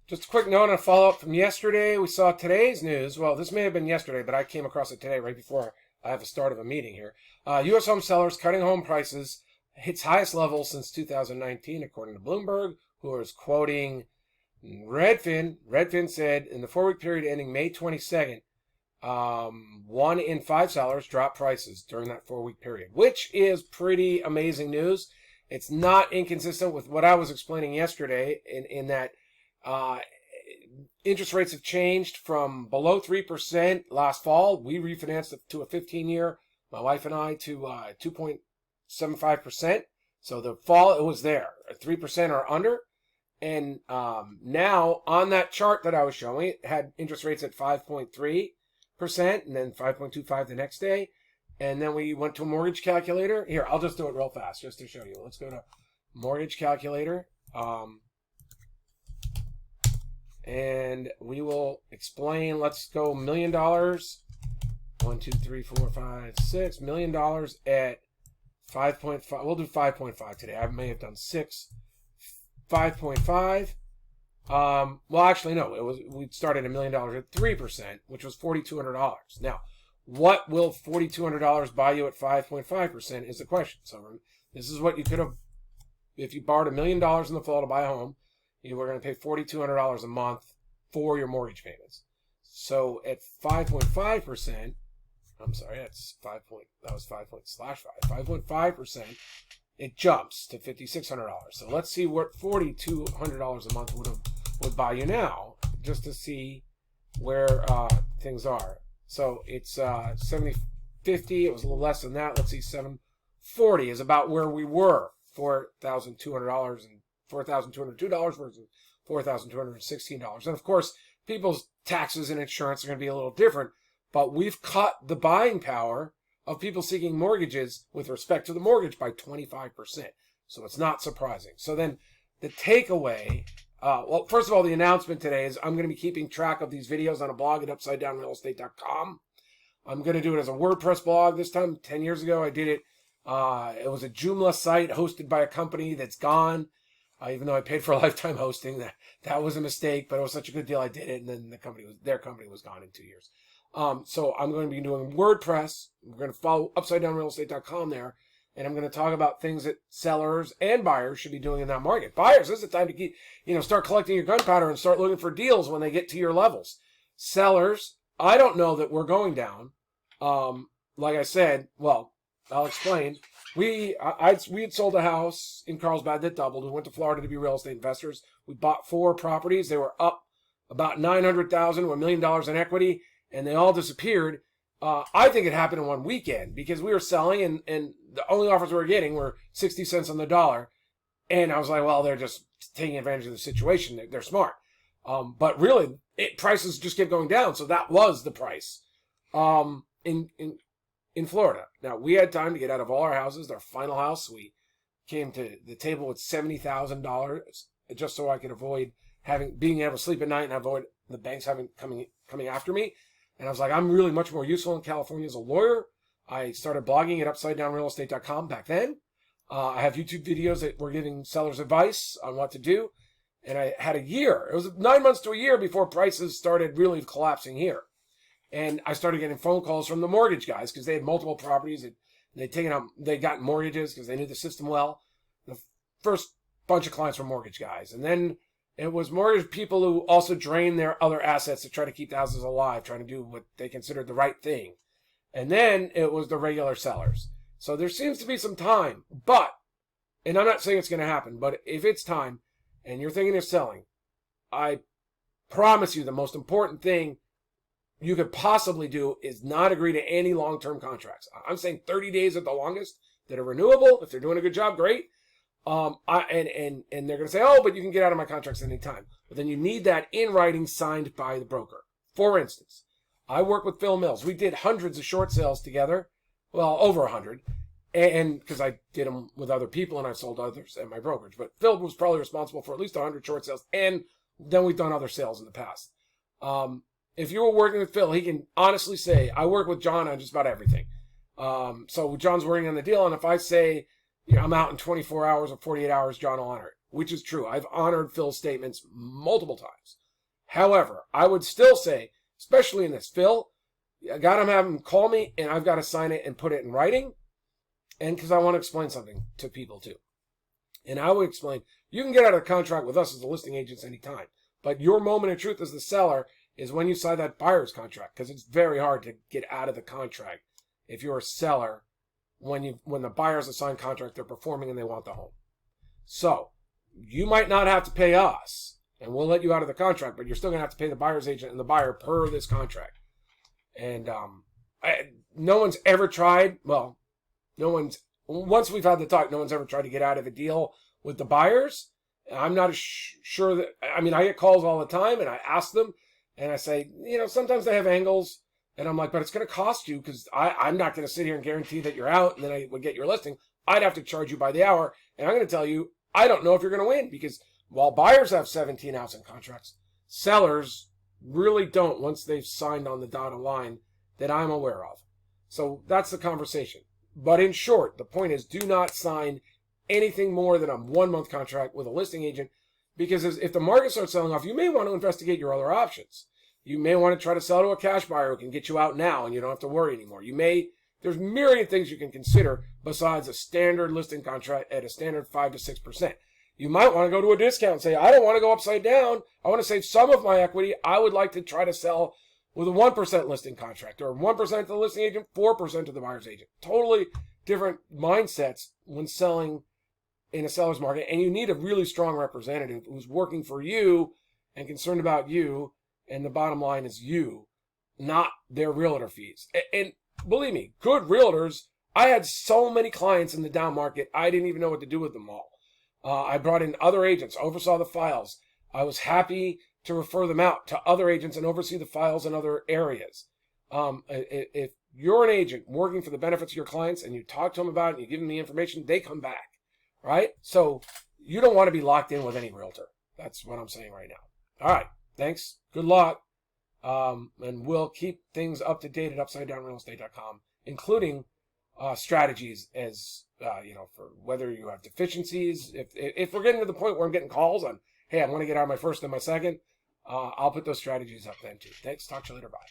Just a quick note and a follow-up from yesterday. We saw today's news. Well, this may have been yesterday, but I came across it today right before I have the start of a meeting here. U.S. home sellers cutting home prices hits highest level since 2019, according to Bloomberg, who is quoting Redfin. Redfin said in the 4-week period ending May 22nd, 1 in 5 sellers dropped prices during that 4-week period, which is pretty amazing news. It's not inconsistent with what I was explaining yesterday in that interest rates have changed from below 3% last fall. We refinanced it to a 15-year, my wife and I, to 2.75%. So the fall, it was there, 3% or under. And now on that chart that I was showing, it had interest rates at 5.3% and then 5.25 the next day. And then we went to a mortgage calculator. Here, I'll just do it real fast just to show you. Let's go to mortgage calculator. And we will explain. Let's go $1 million. 1, 2, 3, 4, 5, 6 $1 million at 5.5. We'll do 5.5 today. I may have done 6. 5.5. Well, actually, no. We started $1 million at 3%, which was $4,200. Now, what will $4,200 buy you at 5.5% is the question. So this is what you could have, if you borrowed $1 million in the fall to buy a home, you were going to pay $4,200 a month for your mortgage payments. So at 5.5%, I'm sorry, that was 5.5%, it jumps to $5,600. So let's see what $4,200 a month would buy you now, just to see where things are. So it's $750. It was a little less than that. Let's see, $740 is about where we were. $4,200 and $4,202 versus $4,216. And of course, people's taxes and insurance are going to be a little different, but we've cut the buying power of people seeking mortgages with respect to the mortgage by 25%. So it's not surprising. So then the takeaway, well, first of all, the announcement today is I'm going to be keeping track of these videos on a blog at UpsideDownRealEstate.com. I'm going to do it as a WordPress blog this time. 10 years ago, I did it. It was a Joomla site hosted by a company that's gone. Even though I paid for a lifetime hosting, that was a mistake, but it was such a good deal I did it, and then their company was gone in 2 years. So I'm going to be doing WordPress. We're going to follow UpsideDownRealEstate.com there, and I'm going to talk about things that sellers and buyers should be doing in that market. Buyers, this is the time to start collecting your gunpowder and start looking for deals when they get to your levels. Sellers, I don't know that we're going down. Like I said, well, I'll explain. We had sold a house in Carlsbad that doubled. We went to Florida to be real estate investors. We bought 4 properties. They were up about $900,000 to $1 million in equity, and they all disappeared. I think it happened in one weekend because we were selling, and the only offers we were getting were 60 cents on the dollar. And I was like, well, they're just taking advantage of the situation. They're smart. But really, prices just kept going down. So that was the price in Florida. Now, we had time to get out of all our houses. Our final house, we came to the table with $70,000 just so I could avoid being able to sleep at night and avoid the banks coming after me. And I was like, I'm really much more useful in California as a lawyer. I started blogging at UpsideDownRealEstate.com back then. I have YouTube videos that were giving sellers advice on what to do. And I had a year. It was 9 months to a year before prices started really collapsing here. And I started getting phone calls from the mortgage guys because they had multiple properties. They got mortgages because they knew the system well. The first bunch of clients were mortgage guys. And then it was mortgage people who also drained their other assets to try to keep the houses alive, trying to do what they considered the right thing. And then it was the regular sellers. So there seems to be some time. And I'm not saying it's going to happen, but if it's time and you're thinking of selling, I promise you the most important thing you could possibly do is not agree to any long-term contracts. I'm saying 30 days at the longest that are renewable. If they're doing a good job, great. And they're going to say, oh, but you can get out of my contracts anytime. But then you need that in writing signed by the broker. For instance, I work with Phil Mills. We did hundreds of short sales together. Well, over 100. And because I did them with other people and I sold others at my brokerage. But Phil was probably responsible for at least 100 short sales. And then we've done other sales in the past. If you were working with Phil, he can honestly say, I work with John on just about everything. So John's working on the deal, and if I say, I'm out in 24 hours or 48 hours, John will honor it. which is true. I've honored Phil's statements multiple times. However, I would still say, especially in this, Phil, I got to have him call me, and I've got to sign it and put it in writing, and because I want to explain something to people too. And I would explain, you can get out of the contract with us as a listing agent anytime, but your moment of truth as the seller is when you sign that buyer's contract, because it's very hard to get out of the contract if you're a seller when the buyer's a signed contract, they're performing and they want the home. So you might not have to pay us, and we'll let you out of the contract, but you're still going to have to pay the buyer's agent and the buyer per this contract. And no one's ever tried, once we've had the talk, no one's ever tried to get out of a deal with the buyers. I'm not sure that, I get calls all the time, and I ask them, and I say, sometimes they have angles, and I'm like, but it's going to cost you, because I'm not going to sit here and guarantee that you're out, and then I would get your listing. I'd have to charge you by the hour, and I'm going to tell you, I don't know if you're going to win, because while buyers have 17 housing contracts, sellers really don't once they've signed on the dotted line that I'm aware of. So that's the conversation. But in short, the point is, do not sign anything more than a 1-month contract with a listing agent, because if the market starts selling off, you may want to investigate your other options. You may want to try to sell to a cash buyer who can get you out now and you don't have to worry anymore. There's myriad things you can consider besides a standard listing contract at a standard 5 to 6%. You might want to go to a discount and say, I don't want to go upside down. I want to save some of my equity. I would like to try to sell with a 1% listing contract, or 1% to the listing agent, 4% to the buyer's agent. Totally different mindsets when selling in a seller's market. And you need a really strong representative who's working for you and concerned about you. And the bottom line is you, not their realtor fees. And believe me, good realtors, I had so many clients in the down market, I didn't even know what to do with them all. I brought in other agents, oversaw the files. I was happy to refer them out to other agents and oversee the files in other areas. If you're an agent working for the benefits of your clients and you talk to them about it and you give them the information, they come back, right? So you don't want to be locked in with any realtor. That's what I'm saying right now. All right. Thanks. Good luck. And we'll keep things up to date at UpsideDownRealEstate.com, including strategies as, for whether you have deficiencies. If we're getting to the point where I'm getting calls on, hey, I want to get out of my first and my second, I'll put those strategies up then too. Thanks. Talk to you later. Bye.